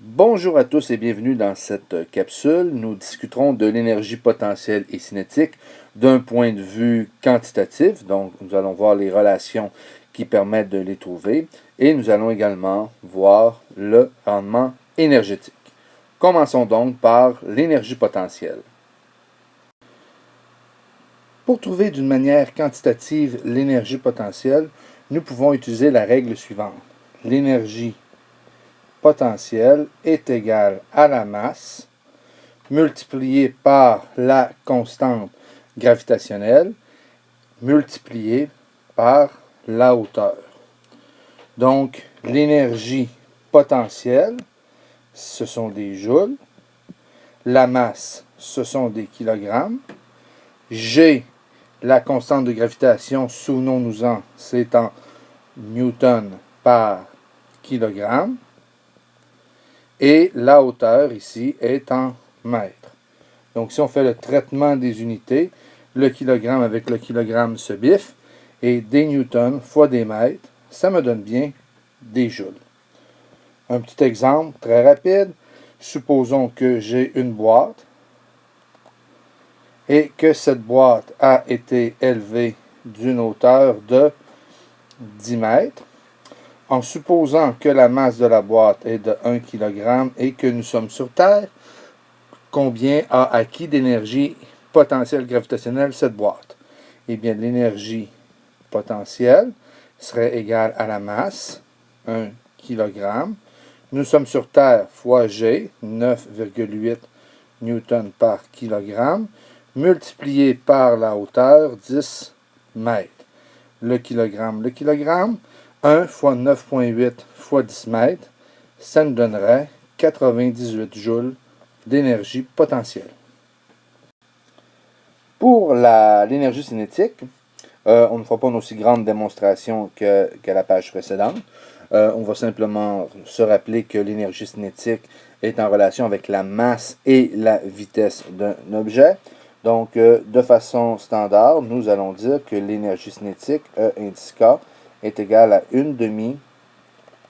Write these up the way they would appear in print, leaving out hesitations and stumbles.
Bonjour à tous et bienvenue dans cette capsule. Nous discuterons de l'énergie potentielle et cinétique d'un point de vue quantitatif. Donc, nous allons voir les relations qui permettent de les trouver et nous allons également voir le rendement énergétique. Commençons donc par l'énergie potentielle. Pour trouver d'une manière quantitative l'énergie potentielle, nous pouvons utiliser la règle suivante. L'énergie potentielle est égale à la masse multiplié par la constante gravitationnelle multiplié par la hauteur. Donc, l'énergie potentielle, ce sont des joules. La masse, ce sont des kilogrammes. G, la constante de gravitation, souvenons-nous-en, c'est en newton par kilogramme. Et la hauteur ici est en mètres. Donc si on fait le traitement des unités, le kilogramme avec le kilogramme se biffe, et des newtons fois des mètres, ça me donne bien des joules. Un petit exemple très rapide. Supposons que j'ai une boîte et que cette boîte a été élevée d'une hauteur de 10 mètres. En supposant que la masse de la boîte est de 1 kg et que nous sommes sur Terre, combien a acquis d'énergie potentielle gravitationnelle cette boîte? Eh bien, l'énergie potentielle serait égale à la masse, 1 kg. Nous sommes sur Terre fois G, 9,8 newtons par kilogramme, multiplié par la hauteur, 10 mètres. Le kilogramme, 1 fois 9,8 fois 10 mètres, ça nous donnerait 98 joules d'énergie potentielle. Pour l'énergie cinétique, on ne fera pas une aussi grande démonstration que la page précédente. On va simplement se rappeler que l'énergie cinétique est en relation avec la masse et la vitesse d'un objet. Donc, de façon standard, nous allons dire que l'énergie cinétique, E indice K, est égale à 1 demi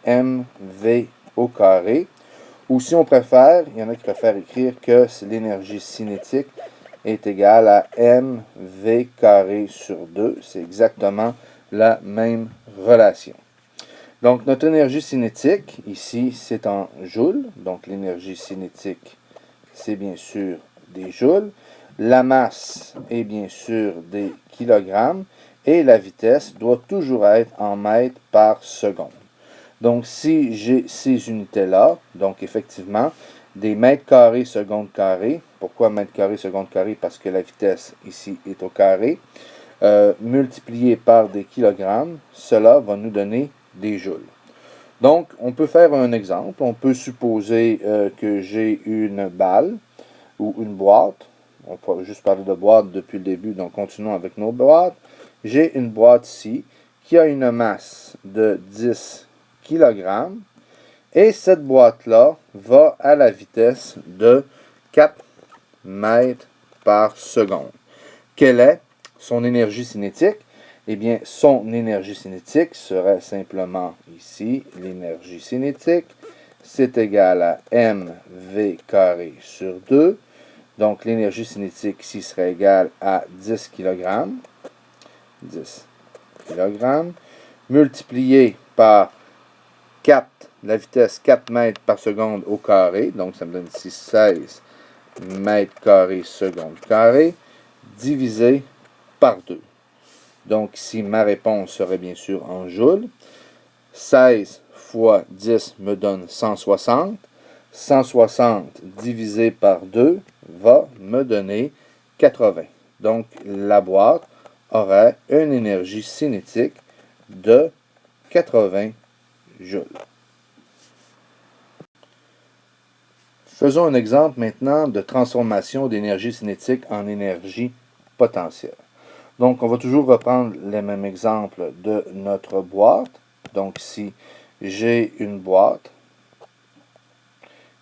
mv au carré. Ou si on préfère, il y en a qui préfèrent écrire que l'énergie cinétique est égale à mv carré sur 2. C'est exactement la même relation. Donc, notre énergie cinétique, ici, c'est en joules. Donc, l'énergie cinétique, c'est bien sûr des joules. La masse est bien sûr des kilogrammes. Et la vitesse doit toujours être en mètres par seconde. Donc, si j'ai ces unités-là, donc effectivement, des mètres carrés seconde carré. Pourquoi mètres carrés seconde carré? Parce que la vitesse ici est au carré. Multiplié par des kilogrammes, cela va nous donner des joules. Donc, on peut faire un exemple. On peut supposer que j'ai une balle ou une boîte. On peut juste parler de boîte depuis le début, donc continuons avec nos boîtes. J'ai une boîte ici qui a une masse de 10 kg. Et cette boîte-là va à la vitesse de 4 mètres par seconde. Quelle est son énergie cinétique? Eh bien, son énergie cinétique serait simplement ici, l'énergie cinétique, c'est égal à mv carré sur 2. Donc, l'énergie cinétique ici serait égale à 10 kg. 10 kg. Multiplié par 4, la vitesse 4 mètres par seconde au carré. Donc, ça me donne ici 16 mètres carrés seconde carré, divisé par 2. Donc, ici, ma réponse serait bien sûr en joules. 16 fois 10 me donne 160. 160 divisé par 2 va me donner 80. Donc, la boîte aurait une énergie cinétique de 80 joules. Faisons un exemple maintenant de transformation d'énergie cinétique en énergie potentielle. Donc, on va toujours reprendre les mêmes exemples de notre boîte. Donc, ici, j'ai une boîte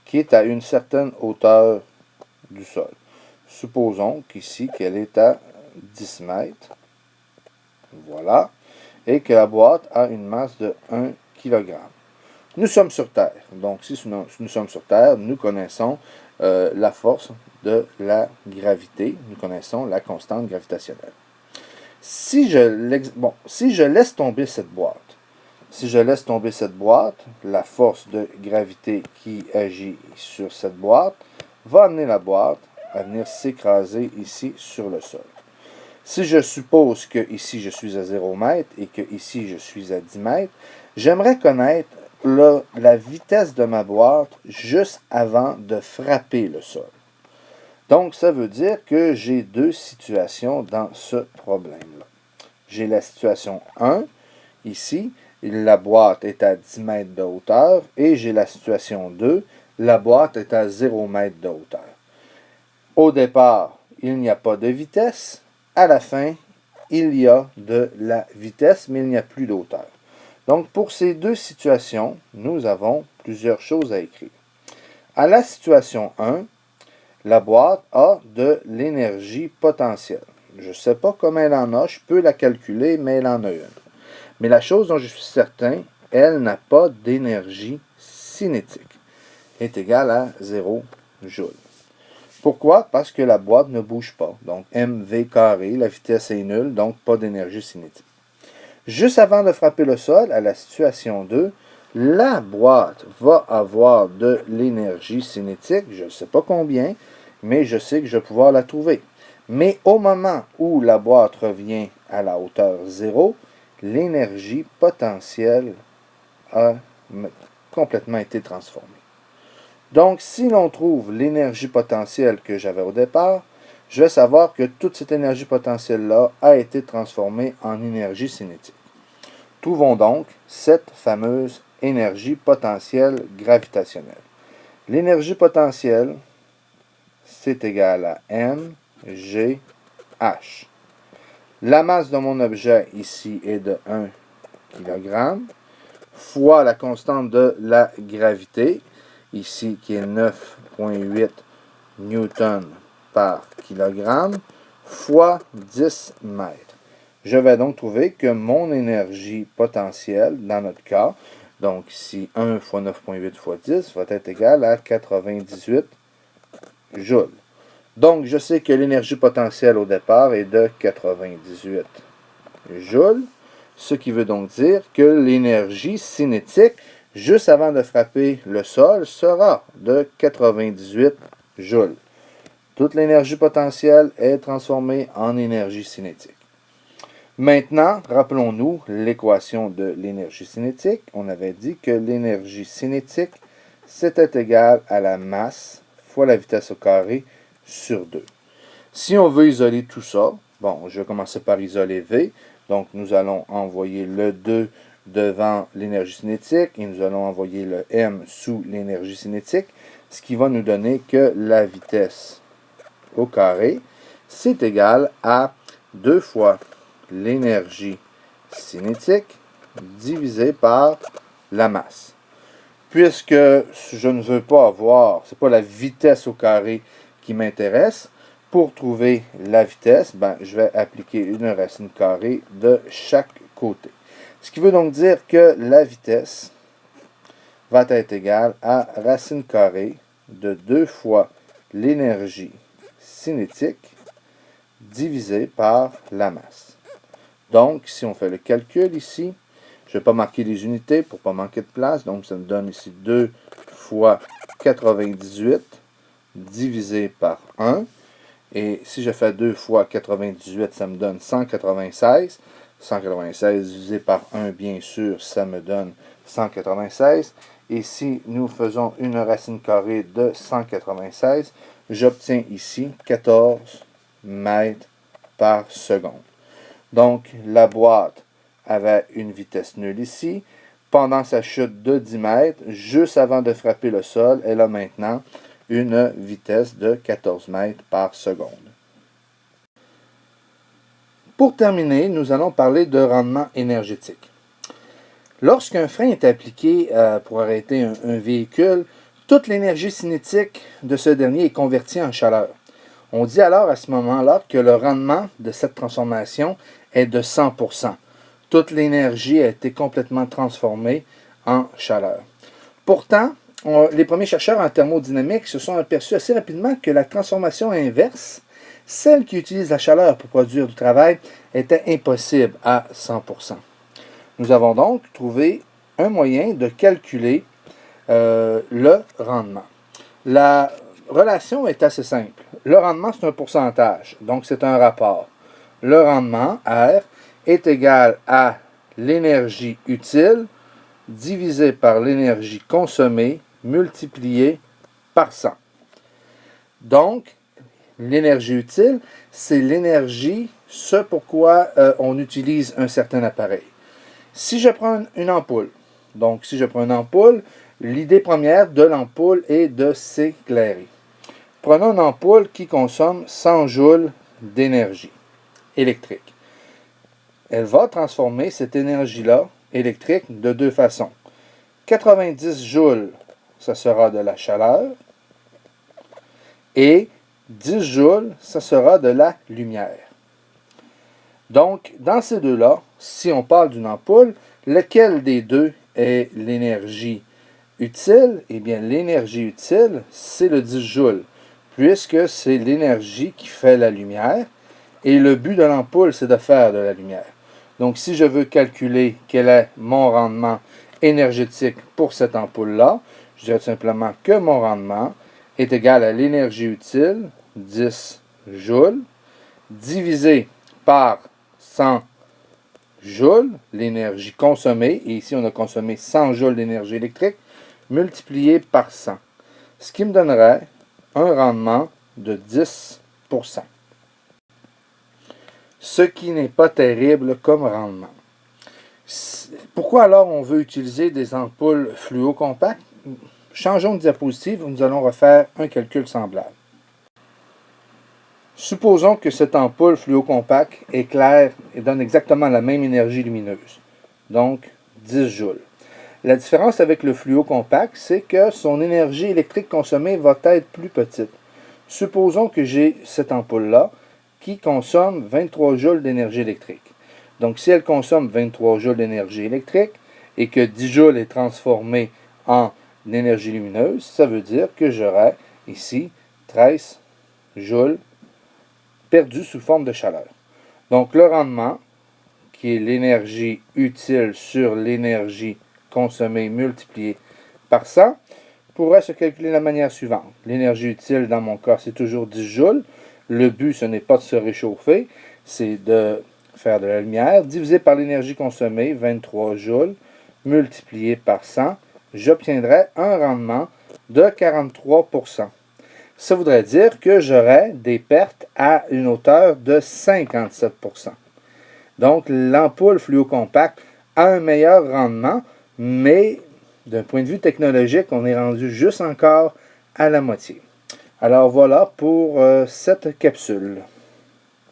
qui est à une certaine hauteur du sol. Supposons qu'ici, qu'elle est à 10 mètres. Voilà. Et que la boîte a une masse de 1 kg. Nous sommes sur Terre. Donc, si nous sommes sur Terre, nous connaissons la force de la gravité. Nous connaissons la constante gravitationnelle. Si je laisse tomber cette boîte, la force de gravité qui agit sur cette boîte va amener la boîte à venir s'écraser ici sur le sol. Si je suppose que ici je suis à 0 mètre et que ici je suis à 10 mètres, j'aimerais connaître la vitesse de ma boîte juste avant de frapper le sol. Donc, ça veut dire que j'ai deux situations dans ce problème-là. J'ai la situation 1, ici, la boîte est à 10 mètres de hauteur, et j'ai la situation 2, la boîte est à 0 mètre de hauteur. Au départ, il n'y a pas de vitesse. À la fin, il y a de la vitesse, mais il n'y a plus de hauteur. Donc, pour ces deux situations, nous avons plusieurs choses à écrire. À la situation 1, la boîte a de l'énergie potentielle. Je ne sais pas comment elle en a, je peux la calculer, mais elle en a une. Mais la chose dont je suis certain, elle n'a pas d'énergie cinétique. Elle est égale à 0 joules. Pourquoi? Parce que la boîte ne bouge pas. Donc, mv carré, la vitesse est nulle, donc pas d'énergie cinétique. Juste avant de frapper le sol, à la situation 2, la boîte va avoir de l'énergie cinétique. Je ne sais pas combien, mais je sais que je vais pouvoir la trouver. Mais au moment où la boîte revient à la hauteur 0, l'énergie potentielle a complètement été transformée. Donc, si l'on trouve l'énergie potentielle que j'avais au départ, je vais savoir que toute cette énergie potentielle-là a été transformée en énergie cinétique. Trouvons donc cette fameuse énergie potentielle gravitationnelle. L'énergie potentielle, c'est égal à mgh. La masse de mon objet ici est de 1 kg, fois la constante de la gravité, ici qui est 9,8 newtons par kilogramme, fois 10 mètres. Je vais donc trouver que mon énergie potentielle, dans notre cas, donc ici 1 fois 9,8 fois 10, va être égal à 98 joules. Donc, je sais que l'énergie potentielle au départ est de 98 joules, ce qui veut donc dire que l'énergie cinétique, juste avant de frapper le sol, sera de 98 joules. Toute l'énergie potentielle est transformée en énergie cinétique. Maintenant, rappelons-nous l'équation de l'énergie cinétique. On avait dit que l'énergie cinétique, c'était égal à la masse fois la vitesse au carré sur 2. Si on veut isoler tout ça, bon, je vais commencer par isoler V. Donc, nous allons envoyer le 2 devant l'énergie cinétique et nous allons envoyer le M sous l'énergie cinétique, ce qui va nous donner que la vitesse au carré, c'est égal à 2 fois l'énergie cinétique divisé par la masse. Puisque je ne veux pas avoir, ce n'est pas la vitesse au carré qui m'intéresse, pour trouver la vitesse, je vais appliquer une racine carrée de chaque côté. Ce qui veut donc dire que la vitesse va être égale à racine carrée de 2 fois l'énergie cinétique divisé par la masse. Donc, si on fait le calcul ici, je ne vais pas marquer les unités pour ne pas manquer de place. Donc, ça me donne ici 2 fois 98 divisé par 1. Et si je fais 2 fois 98, ça me donne 196. 196 divisé par 1, bien sûr, ça me donne 196. Et si nous faisons une racine carrée de 196, j'obtiens ici 14 mètres par seconde. Donc, la boîte avait une vitesse nulle ici. Pendant sa chute de 10 mètres, juste avant de frapper le sol, elle a maintenant une vitesse de 14 mètres par seconde. Pour terminer, nous allons parler de rendement énergétique. Lorsqu'un frein est appliqué pour arrêter un véhicule, toute l'énergie cinétique de ce dernier est convertie en chaleur. On dit alors à ce moment-là que le rendement de cette transformation est de 100%. Toute l'énergie a été complètement transformée en chaleur. Pourtant, les premiers chercheurs en thermodynamique se sont aperçus assez rapidement que la transformation inverse, celle qui utilise la chaleur pour produire du travail, était impossible à 100%. Nous avons donc trouvé un moyen de calculer le rendement. La relation est assez simple. Le rendement, c'est un pourcentage, donc c'est un rapport. Le rendement, R, est égal à l'énergie utile divisé par l'énergie consommée multiplié par 100. Donc, l'énergie utile, c'est l'énergie, ce pourquoi on utilise un certain appareil. Si je prends une ampoule, donc si je prends une ampoule, l'idée première de l'ampoule est de s'éclairer. Prenons une ampoule qui consomme 100 joules d'énergie électrique. Elle va transformer cette énergie-là électrique de deux façons. 90 joules, ça sera de la chaleur, et 10 joules, ça sera de la lumière. Donc, dans ces deux-là, si on parle d'une ampoule, lequel des deux est l'énergie utile? Eh bien, l'énergie utile, c'est le 10 joules, puisque c'est l'énergie qui fait la lumière, et le but de l'ampoule, c'est de faire de la lumière. Donc, si je veux calculer quel est mon rendement énergétique pour cette ampoule-là, je dirais tout simplement que mon rendement est égal à l'énergie utile, 10 joules, divisé par 100 joules, l'énergie consommée, et ici on a consommé 100 joules d'énergie électrique, multiplié par 100, ce qui me donnerait un rendement de 10%. Ce qui n'est pas terrible comme rendement. Pourquoi alors on veut utiliser des ampoules fluo-compactes? Changeons de diapositive, nous allons refaire un calcul semblable. Supposons que cette ampoule fluo-compacte éclaire et donne exactement la même énergie lumineuse, donc 10 joules. La différence avec le fluo-compact, c'est que son énergie électrique consommée va être plus petite. Supposons que j'ai cette ampoule-là qui consomme 23 joules d'énergie électrique. Donc, si elle consomme 23 joules d'énergie électrique et que 10 joules est transformé en énergie lumineuse, ça veut dire que j'aurai ici 13 joules perdus sous forme de chaleur. Donc, le rendement, qui est l'énergie utile sur l'énergie consommée multipliée par 100, pourrait se calculer de la manière suivante. L'énergie utile, dans mon cas, c'est toujours 10 joules. Le but, ce n'est pas de se réchauffer, c'est de faire de la lumière, divisé par l'énergie consommée, 23 joules, multiplié par 100, j'obtiendrai un rendement de 43%. Ça voudrait dire que j'aurai des pertes à une hauteur de 57%. Donc, l'ampoule fluo-compacte a un meilleur rendement, mais d'un point de vue technologique, on est rendu juste encore à la moitié. Alors voilà pour cette capsule.